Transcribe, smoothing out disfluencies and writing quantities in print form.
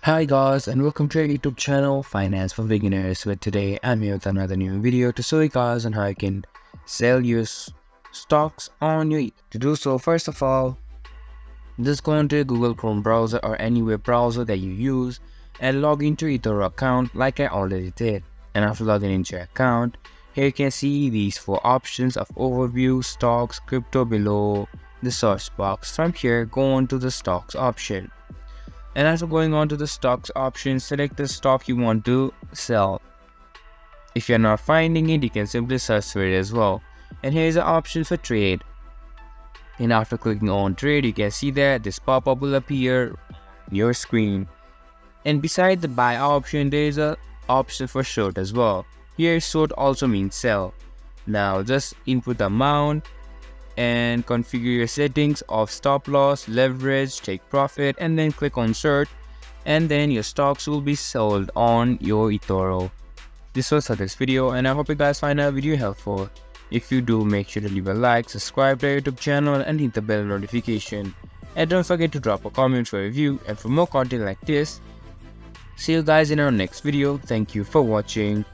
Hi guys, and welcome to our YouTube channel Finance for Beginners, where today I'm here with another new video to show you guys on how you can sell your stocks on your To do so, first of all, just go into your Google Chrome browser or any web browser that you use and log into your Etoro account like I already did. And after logging into your account, here you can see these four options of overview, stocks, crypto below the search box. From here, go on to the stocks option. And after going on to the stocks option, select the stock you want to sell. If you're not finding it, you can simply search for it as well. And here's the option for trade. And after clicking on trade, you can see that this pop-up will appear on your screen. And beside the buy option, there is a option for short as well. Here short also means sell. Now just input the amount and configure your settings of stop loss, leverage, take profit, and then click on short, and then your stocks will be sold on your Etoro. This was for this video, and I hope you guys find our video helpful. If you do, make sure to leave a like, subscribe to our YouTube channel, and hit the bell notification. And don't forget to drop a comment for a review, and for more content like this, see you guys in our next video. Thank you for watching.